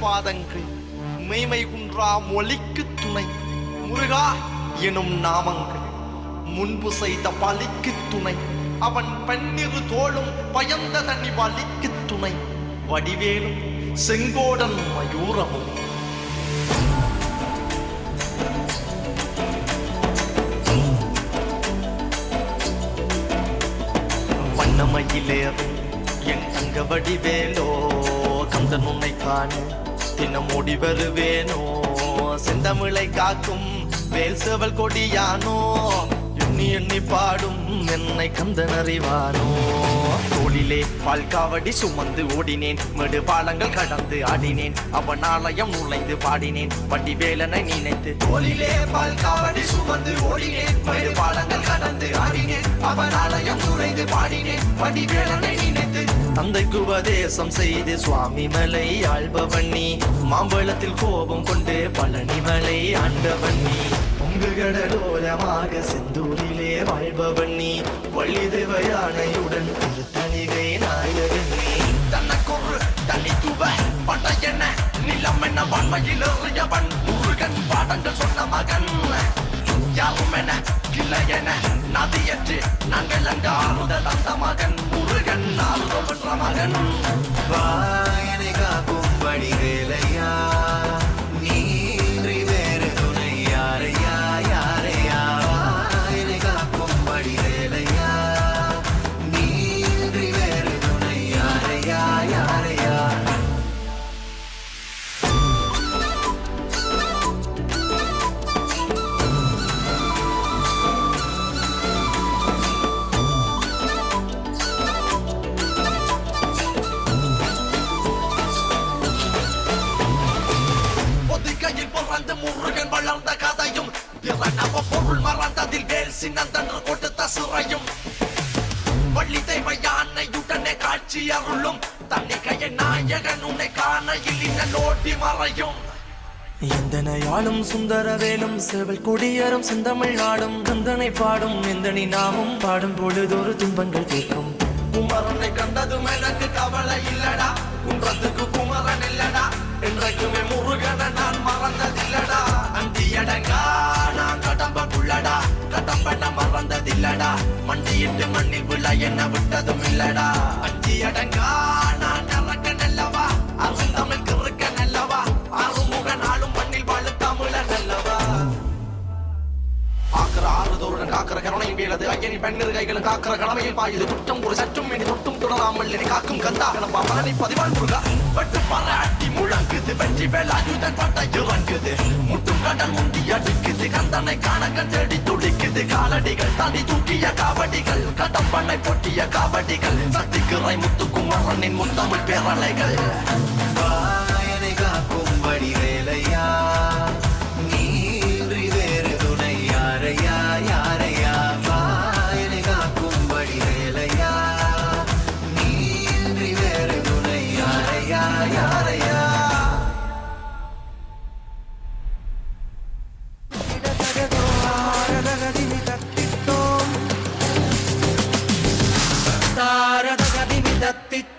பாதங்கள் மெய்மை குன்றா மொழிக்கு துணை முருகா எனும் நாமங்கள் முன்பு செய்த பலிக்கு துணை அவன் பன்னிரு தோளும் பயந்த தனி வலிக்கு துணை வடிவேலும் செங்கோடன் மயூரமும் வண்ணமயிலேறும் என் தங்க வடிவேலோ கந்தன் உன்னை காண தினம் ஓடி வருவேனோ செந்தமிழை காக்கும் வேல் சேவல் கொடியானோ எண்ணி எண்ணி பாடும் என்னை கந்தன் அறிவானோ தோளிலே பால்காவடி சுமந்து ஓடினேன் மேடு பாலங்கள் கடந்து ஆடினேன் அவன் ஆலயம் நுழைந்து பாடினேன் வடிவேலனை நினைத்து தோளிலே பால்காவடி சுமந்து ஓடினேன் மேடு பாலங்கள் கடந்து ஆடினேன் அவன் ஆலயம் நுழைந்து பாடினேன் வடிவேலனை நினைத்து தந்தைக்கு உபதேசம் செய்து சுவாமி மலை ஆள்பவன் நீ மாம்பழத்தில் கோபம் கொண்டு பழனி மலை ஆண்டவன் நீ பொங்கு கடலோரமாக செந்தூரிலே வாழ்பவன் நீ வள்ளி தேவயானையுடன் திருத்தணிகை நாயகன் நீ தனக்கொரு தனித்துவ படையென நிலம் என வன்மையில் எறியவன் முருகன் பாடங்கள் சொன்ன மகன் யாரும் என கிளை என நதியற்று நாங்கள் அங்கு ஆறுத தந்த மகன் முருகன் ஆறுதம் என்ற மகன் வாயனை காக்கும் வடிவேலையா நீன்றி வேறு துணை யாரையா யாரையா வாயனை காக்கும் வடிவேலையா நீன்றி வேறு துணை யாரையா யாரையா முருகன் வளர்ந்த கதையும் பிறனவ பொருள் மறந்ததில் வேல் சின்னந்தன்று கொடுத்த சிறையும் வள்ளி தெய்வ யானையுடனே காட்சி அருளும் தன்னிகைய நாயகன் உன்னை காணையில் இன்னோட்டி மறையும் எந்தனையாளும் சுந்தரவேலும் சேவல் கொடியரும் செந்தமிழ் நாடும் கந்தனை பாடும் எந்தனி நாமும் பாடும் பொழுதொரு துன்பங்கள் கேட்கும் குமரனை கண்டதும் எனக்கு கவலை இல்லடா குன்றத்துக்கு குமரன் இல்லடா என்றைக்குமே முருகனை நான் மறந்ததில்லடா அந்தியடங்கா நான் கடம்பக்குள்ளடா கடம்பன மறந்ததில்லடா மண்டியிட்டு மண்ணில் விழ என்ன விட்டதும் இல்லடா அந்தியடங்கா நான் கறக்கன் அல்லவா அருந்தமிழ் கிறுக்கன் அல்லவா அருமுகன் ஆளும் மண்ணில் வாழ தமிழன் அல்லவா ஆக்கிற ஆறுதோருடன் காக்கிற கருணையும் வேலது ஐயனி பெண்ணிரு கைகளும் காக்கிற கடமையில் பாயுது குற்றம் ஒரு சற்றும் இனி தொட்டும் தொடராமல் இனி காக்கும் கந்தாகனப்பா மகனை பதிவான் முருகா பட்டு பாராட்டி முழங்குது வெற்றி வேலாயுதன் பட்ட இறங்குது முட்டும் கடல் முந்தி அடிக்குது கந்தனை காண கண்டடி துடிக்குது காலடிகள் தாண்டி தூக்கிய காவடிகள் கடம்பனை பொட்டிய காவடிகள் சக்திக்கிறை முத்துக்குமரனின் முத்தமிழ் பேரலைகள் வாயனை காக்கும் வடிவேலையா நீன்றி வேறு துணை யாரையா யாரையா வாயனை காக்கும் வடிவேலையா நீன்றி வேறு துணை யாரையா யாரையா தாரதகதி மிதத்திட்டோம்